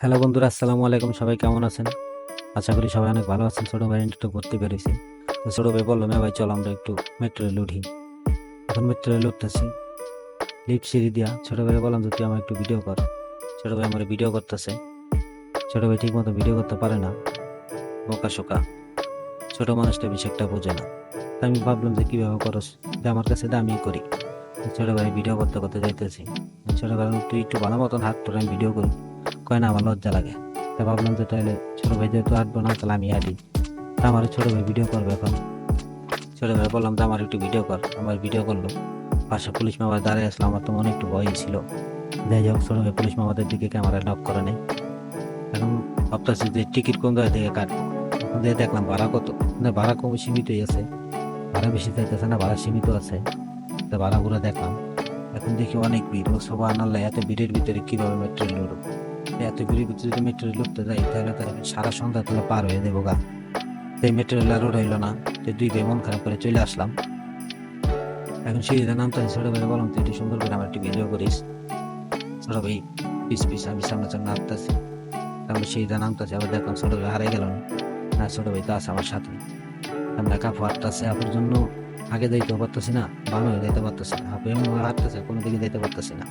Hello বন্ধুরা, আসসালামু আলাইকুম। সবাই কেমন আছেন? আশা করি সবাই অনেক ভালো আছেন। ছোট ভাই একটু ঘুরতে বেরিয়েছি। তো ছোট ভাই বললো, ভাই চল আমরা একটু মেট্রো রেল উঠি। এখন মেট্রো রেল উঠতেছি লিফট সিঁড়ি দিয়া। ছোট ভাই বললাম যে তুই আমার একটু ভিডিও কর। ছোট ভাই আমার ভিডিও করতেছে। ছোট ভাই ঠিক মতো ভিডিও করতে পারে না, বোকা শোকা। ছোট মানুষটা বেশি একটা বোঝে না। তাই আমি ভাবলাম যে কিভাবে করস, যে আমার কাছে আমি করি। তো ছোট ভাই ভিডিও করতে করতে যাইতেছি। ছোট ভাই বললো, তুই একটু ভালো মতন হাত, তোর আমি ভিডিও করি। কয় না, আমার লজ্জা লাগে। তা ভাবলাম যে তাহলে ছোট ভাই যেহেতু হাঁটবো না, তাহলে আমি হাঁটি। তা আমার ছোট ভাই ভিডিও করবে এখন। ছোট ভাই বললাম যে আমার একটু ভিডিও কর। আমার ভিডিও করলো। পাশে পুলিশ মামা দাঁড়িয়ে আসলো। আমার তো মনে একটু ভয়ই ছিল। যাই হোক, ছোট ভাই পুলিশ মামাদের দিকে ক্যামেরা নক করে নেই। এখন ভাবতেছি যে টিকিট কোন জায়গা থেকে কাটবো। এখন দিয়ে দেখলাম ভাড়া কত। না, ভাড়া কম সীমিতই আছে। ভাড়া বেশি চাইতেছে না, ভাড়া সীমিত আছে। তা ভাড়াগুলো দেখলাম। এখন দেখি অনেক ভিড়। ও সবাই আনাল্লাহ, এত ভিড়ের ভিতরে কিভাবে মেট্রো রেল উঠবো? এত ভিড়ের ভিতরে যদি মেট্রো রেল উঠতে যাই, তাহলে তার সারা সন্ধ্যা তাহলে পার হয়ে দেবো গা। এই মেট্রো রেল আর উঠাইলো না। তো দুই ভাই মন খারাপ করে চলে আসলাম। এখন সিঁড়িতে নামতে ছোট ভাই বললাম, তুই একটু সুন্দর করে আমার একটু ভিডিও করিস। ছোট ভাই পিস পিস, আমি সামনে সামনে নামতেছি। তারপর সিঁড়িতে নামতেছি, আবার দেখলাম ছোট ভাই হারাই গেল না। ছোট ভাই তো আছে আমার সাথে। আমরা কাপড় হাঁটতেছে, আপুর জন্য আগে যাইতে পারতেছি না, ভালো হয়ে যাইতে পারতেছি না। আপু এমন হাঁটতেছে, কোনো দিকে যাইতে পারতেছি না।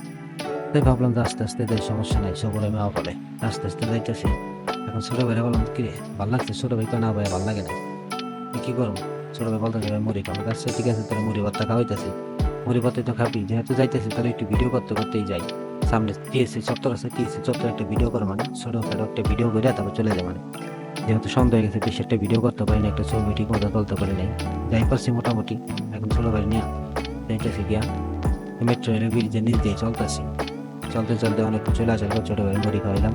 তাই ভাবলাম যে আস্তে আস্তে যাই, সমস্যা নাই, সবর আমি ফলে আস্তে আস্তে যাইতেছি। এখন ছোট ভাইরা বললাম, কি রে ভাল লাগছে? ছোট ভাই কয়, না ভাই ভাল লাগে না। কি করবো? ছোট ভাই বলতে ভাই মুড়ি খাবো। আচ্ছা ঠিক আছে, তাহলে মুড়ি ভর্তা খাওয়াইতেছি। মুড়ি ভর্তা তো খাবি, যেহেতু যাইতেছি তাহলে একটু ভিডিও করতে করতেই যাই। সামনে টিএসসি চত্বর আছে, টিএসসি চত্বর একটা ভিডিও করে, মানে ছোটখাটো একটা ভিডিও করে তারপর চলে যায়। মানে যেহেতু সন্ধ্যা হয়ে গেছে, বেশি একটা ভিডিও করতে পারি না, একটা ছবি ঠিক মতো তুলতে পারি নাই। যাই পারছি মোটামুটি। এখন ছোট ভাই নিয়ে যাইতেছি গিয়া মেট্রো রেলের ব্রিজের নিচ দিয়ে চলতেছি। চলতে চলতে অনেক চলে আসার পর ছোট ভাই মুড়ি খাওয়াইলাম।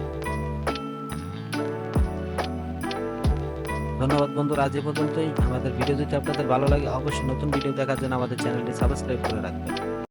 ধন্যবাদ বন্ধুরা, আজ এ পর্যন্তই। আমাদের ভিডিও যদি আপনাদের ভালো লাগে, অবশ্যই নতুন ভিডিও দেখার জন্য আমাদের চ্যানেলটি সাবস্ক্রাইব করে রাখবেন।